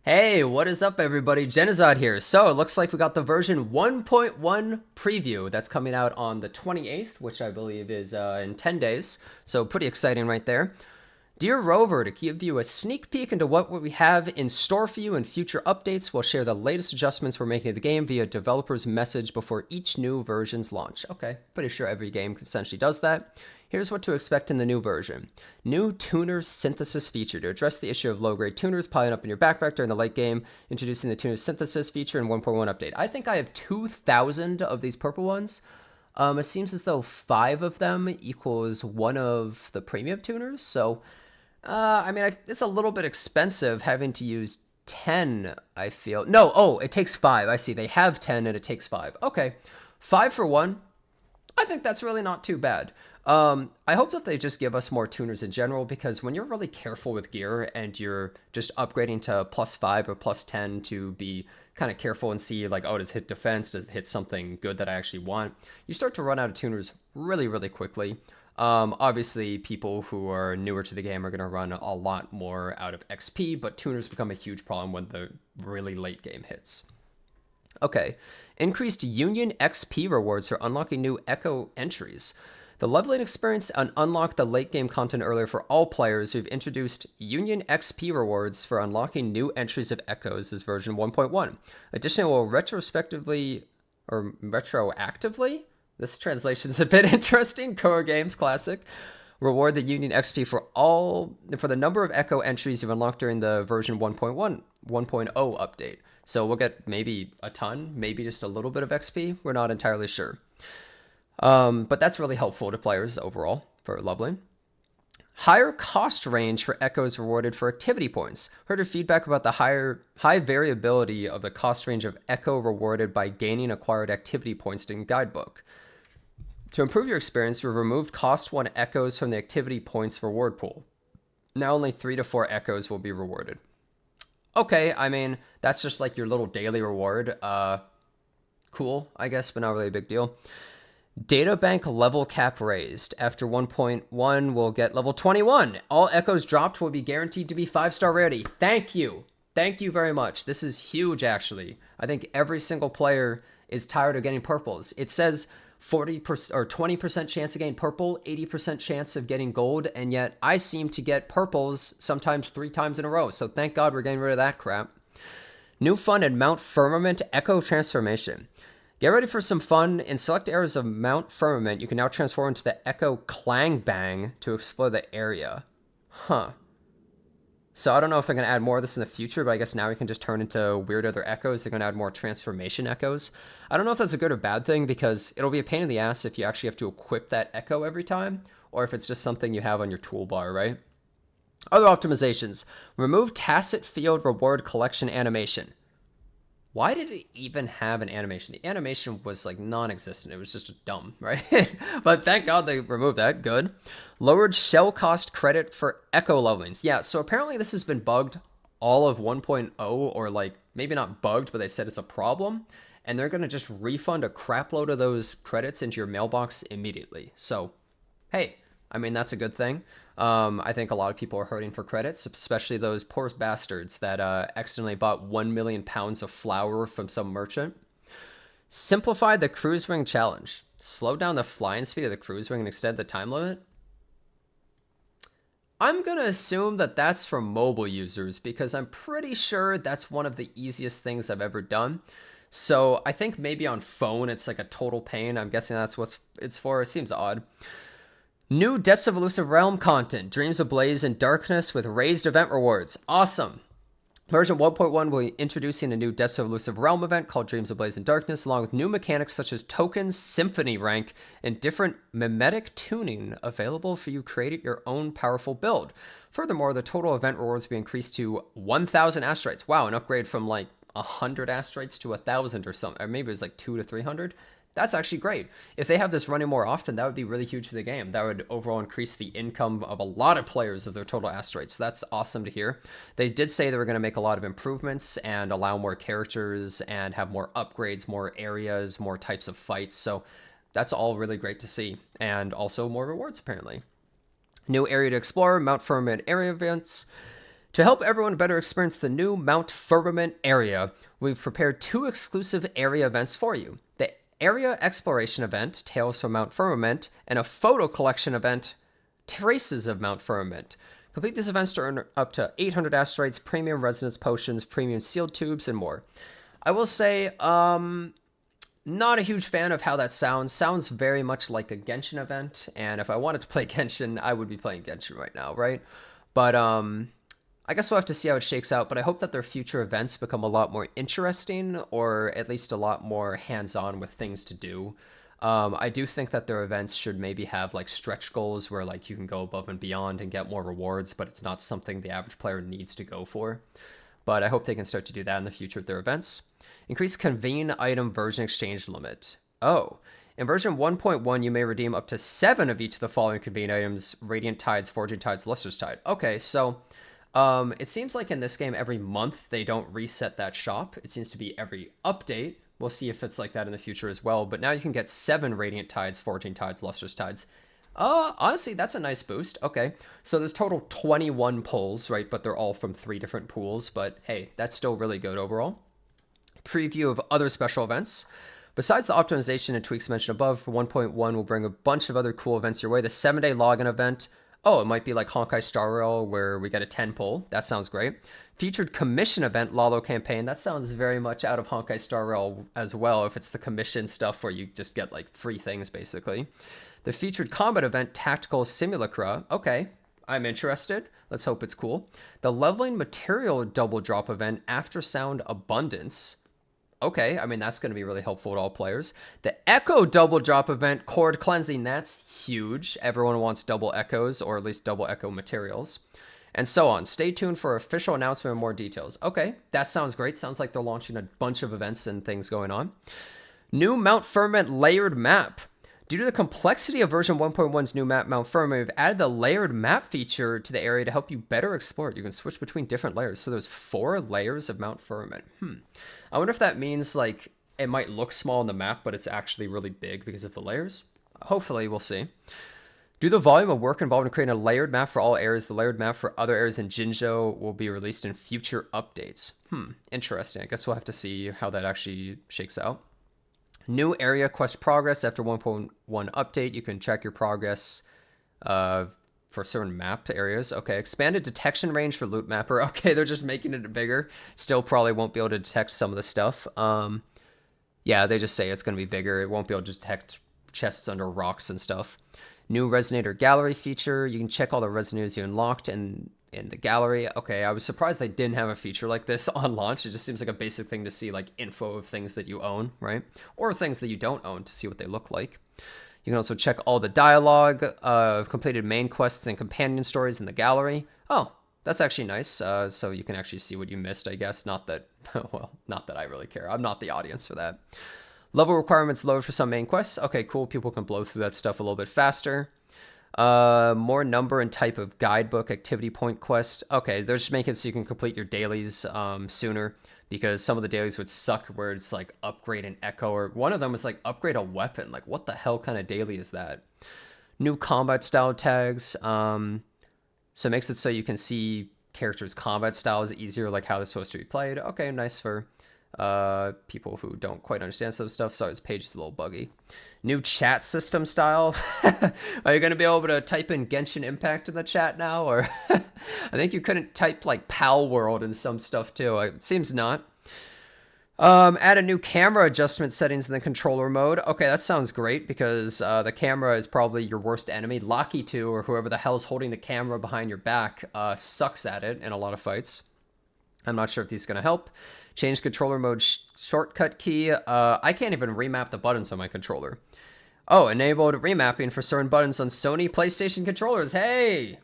Hey, what is up, everybody? Jenazad here. So it looks like we got the version 1.1 preview that's coming out on the 28th, which I believe is in 10 days. So pretty exciting right there. Dear Rover, to give you a sneak peek into what we have in store for you in future updates, we'll share the latest adjustments we're making to the game via developer's message before each new version's launch. Okay, pretty sure every game essentially does that. Here's what to expect in the new version. New tuner synthesis feature to address the issue of low-grade tuners piling up in your backpack during the late game, introducing the tuner synthesis feature in 1.1 update. I think I have 2,000 of these purple ones. It seems as though 5 of them equals one of the premium tuners, so it's a little bit expensive having to use 10, I feel. No, it takes 5. I see. They have 10 and it takes 5. Okay. 5 for 1. I think that's really not too bad. I hope that they just give us more tuners in general, because when you're really careful with gear and you're just upgrading to +5 or +10 to be kind of careful and see like, oh, does it hit defense? Does it hit something good that I actually want? You start to run out of tuners really, really quickly. Obviously, people who are newer to the game are going to run a lot more out of XP, but tuners become a huge problem when the really late game hits. Okay, increased Union XP rewards for unlocking new Echo entries. The leveling experience and unlock the late game content earlier for all players. We've introduced Union XP rewards for unlocking new entries of Echoes as version 1.1. Additionally, we'll retroactively, this translation's a bit interesting, Core Games Classic, reward the Union XP for the number of Echo entries you've unlocked during the version 1.1, 1.0 update. So we'll get maybe a ton, maybe just a little bit of XP. We're not entirely sure. But that's really helpful to players overall for leveling. Higher cost range for Echoes rewarded for activity points. Heard your feedback about the high variability of the cost range of Echo rewarded by gaining acquired activity points in Guidebook. To improve your experience, we've removed cost 1 Echoes from the activity points reward pool. Now only 3 to 4 Echoes will be rewarded. Okay, I mean, that's just like your little daily reward. Cool, I guess, but not really a big deal. Databank level cap raised. After 1.1, we'll get level 21. All Echoes dropped will be guaranteed to be 5-star rarity. Thank you. Thank you very much. This is huge, actually. I think every single player is tired of getting purples. It says 40% or 20% chance of getting purple, 80% chance of getting gold, and yet I seem to get purples sometimes 3 times in a row. So thank God we're getting rid of that crap. New fun in Mount Firmament Echo Transformation. Get ready for some fun. In select areas of Mount Firmament, you can now transform into the Echo Clang Bang to explore the area. Huh. So I don't know if I'm going to add more of this in the future, but I guess now we can just turn into weird other Echoes. They're going to add more transformation Echoes. I don't know if that's a good or bad thing, because it'll be a pain in the ass if you actually have to equip that Echo every time, or if it's just something you have on your toolbar, right? Other optimizations. Remove Tacit Field Reward Collection animation. Why did it even have an animation? The animation was like non-existent. It was just dumb, right? But thank God they removed that. Good. Lowered shell cost credit for Echo levelings. Yeah, so apparently this has been bugged all of 1.0, or like maybe not bugged, but they said it's a problem. And they're going to just refund a crap load of those credits into your mailbox immediately. So, hey, I mean, that's a good thing. I think a lot of people are hurting for credits, especially those poor bastards that accidentally bought 1 million pounds of flour from some merchant. Simplify the cruise wing challenge. Slow down the flying speed of the cruise wing and extend the time limit. I'm going to assume that that's for mobile users, because I'm pretty sure that's one of the easiest things I've ever done. So I think maybe on phone it's like a total pain. I'm guessing that's what it's for. It seems odd. New Depths of Elusive Realm content. Dreams Ablaze in Darkness with raised event rewards. Awesome. Version 1.1 will be introducing a new Depths of Elusive Realm event called Dreams Ablaze in Darkness, along with new mechanics such as tokens, symphony rank, and different mimetic tuning available for you to create your own powerful build. Furthermore, the total event rewards will be increased to 1,000 asteroids. Wow, an upgrade from like 100 asteroids to 1,000 or something. Or maybe it was like 200 to 300. That's actually great. If they have this running more often, that would be really huge for the game. That would overall increase the income of a lot of players of their total asteroids. So that's awesome to hear. They did say they were going to make a lot of improvements and allow more characters and have more upgrades, more areas, more types of fights. So that's all really great to see. And also more rewards, apparently. New area to explore, Mount Firmament area events. To help everyone better experience the new Mount Firmament area, we've prepared 2 exclusive area events for you. The Area Exploration event, Tales from Mount Firmament, and a photo collection event, Traces of Mount Firmament. Complete these events to earn up to 800 asteroids, premium resonance potions, premium sealed tubes, and more. I will say, not a huge fan of how that sounds. Sounds very much like a Genshin event, and if I wanted to play Genshin, I would be playing Genshin right now, right? But I guess we'll have to see how it shakes out, but I hope that their future events become a lot more interesting, or at least a lot more hands-on with things to do. I do think that their events should maybe have like stretch goals where like you can go above and beyond and get more rewards, but it's not something the average player needs to go for. But I hope they can start to do that in the future with their events. Increase convene item version exchange limit. Oh, in version 1.1, you may redeem up to 7 of each of the following convene items: Radiant Tides, Forging Tides, Luster's Tide. Okay, so it seems like in this game every month they don't reset that shop. It seems to be every update. We'll see if it's like that in the future as well. But now you can get 7 Radiant Tides, Forging Tides, Luster's Tides. Honestly, that's a nice boost. Okay, so there's total 21 pulls, right? But they're all from 3 different pools. But hey, that's still really good overall. Preview of other special events. Besides the optimization and tweaks mentioned above, 1.1 will bring a bunch of other cool events your way. The 7-day login event. Oh, it might be like Honkai Star Rail where we get a 10 pull. That sounds great. Featured commission event, Lalo campaign. That sounds very much out of Honkai Star Rail as well, if it's the commission stuff where you just get like free things basically. The featured combat event, Tactical Simulacra. Okay, I'm interested. Let's hope it's cool. The leveling material double drop event, After Sound Abundance. Okay, I mean, that's going to be really helpful to all players. The Echo double drop event, Chord Cleansing, that's huge. Everyone wants double echoes, or at least double echo materials. And so on. Stay tuned for official announcement and more details. Okay, that sounds great. Sounds like they're launching a bunch of events and things going on. New Mount Firmament layered map. Due to the complexity of version 1.1's new map, Mount Firmament, we've added the layered map feature to the area to help you better explore it. You can switch between different layers. So there's 4 layers of Mount Firmament. I wonder if that means like it might look small on the map, but it's actually really big because of the layers. Hopefully, we'll see. Due to the volume of work involved in creating a layered map for all areas, the layered map for other areas in Jinzhou will be released in future updates. Interesting. I guess we'll have to see how that actually shakes out. New area quest progress after 1.1 update. You can check your progress for certain map areas. Okay, expanded detection range for loot mapper. Okay, they're just making it bigger. Still probably won't be able to detect some of the stuff. Yeah, they just say it's going to be bigger. It won't be able to detect chests under rocks and stuff. New Resonator Gallery feature. You can check all the resonators you unlocked in the gallery. Okay, I was surprised they didn't have a feature like this on launch. It just seems like a basic thing to see, like info of things that you own, right? Or things that you don't own to see what they look like. You can also check all the dialogue of completed main quests and companion stories in the gallery. Oh, that's actually nice. So you can actually see what you missed, I guess. Not that, well, not that I really care. I'm not the audience for that. Level requirements lowered for some main quests. Okay, cool. People can blow through that stuff a little bit faster. More number and type of guidebook activity point quest. Okay, they're just making it so you can complete your dailies sooner, because some of the dailies would suck where it's like upgrade an echo, or one of them was like upgrade a weapon. Like, what the hell kind of daily is that? New combat style tags. So it makes it so you can see characters' combat styles easier, like how they're supposed to be played. Okay, nice for people who don't quite understand some stuff. Sorry, this page is a little buggy. New chat system style. Are you going to be able to type in Genshin Impact in the chat now? Or I think you couldn't type like Pal World and some stuff too. It seems not. Add a new camera adjustment settings in the controller mode. Okay, that sounds great, because the camera is probably your worst enemy. Locky 2, or whoever the hell's holding the camera behind your back, sucks at it in a lot of fights. I'm not sure if these are going to help. Change controller mode shortcut key. I can't even remap the buttons on my controller. Oh, enabled remapping for certain buttons on Sony PlayStation controllers. Hey,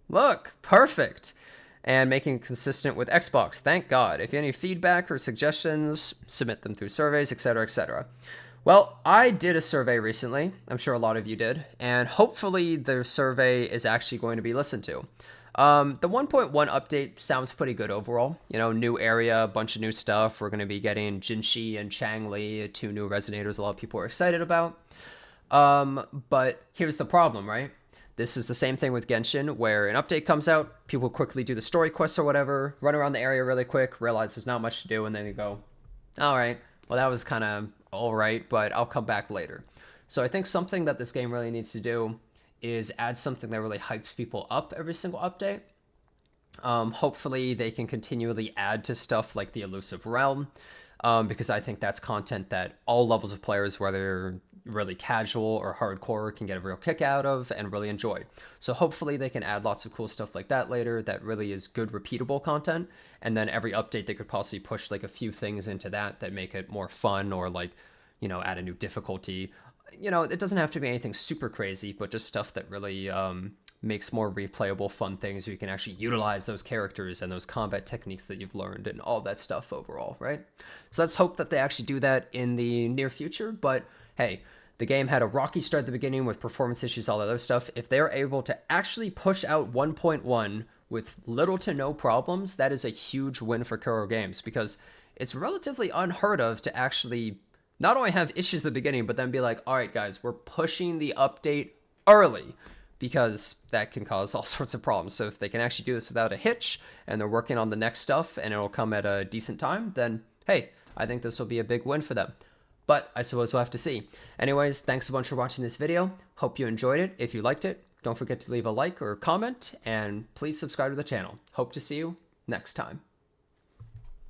look, perfect. And making it consistent with Xbox. Thank God. If you have any feedback or suggestions, submit them through surveys, etc., etc. Well, I did a survey recently. I'm sure a lot of you did. And hopefully the survey is actually going to be listened to. The 1.1 update sounds pretty good overall. You know, new area, a bunch of new stuff. We're going to be getting Jinshi and Changli, 2 new resonators a lot of people are excited about. But here's the problem, right? This is the same thing with Genshin, where an update comes out, people quickly do the story quests or whatever, run around the area really quick, realize there's not much to do, and then you go, all right, well, that was kind of all right, but I'll come back later. So I think something that this game really needs to do is add something that really hypes people up every single update. Hopefully they can continually add to stuff like the Elusive Realm, because I think that's content that all levels of players, whether really casual or hardcore, can get a real kick out of and really enjoy. So hopefully they can add lots of cool stuff like that later that really is good repeatable content, and then every update they could possibly push like a few things into that make it more fun, or like, you know, add a new difficulty. You know, it doesn't have to be anything super crazy, but just stuff that really makes more replayable fun things where you can actually utilize those characters and those combat techniques that you've learned and all that stuff overall, right? So let's hope that they actually do that in the near future. But hey, the game had a rocky start at the beginning with performance issues, all that other stuff. If they're able to actually push out 1.1 with little to no problems, that is a huge win for Kuro Games, because it's relatively unheard of to actually not only have issues at the beginning, but then be like, all right, guys, we're pushing the update early, because that can cause all sorts of problems. So if they can actually do this without a hitch, and they're working on the next stuff, and it'll come at a decent time, then hey, I think this will be a big win for them. But I suppose we'll have to see. Anyways, thanks a bunch for watching this video. Hope you enjoyed it. If you liked it, don't forget to leave a like or comment, and please subscribe to the channel. Hope to see you next time.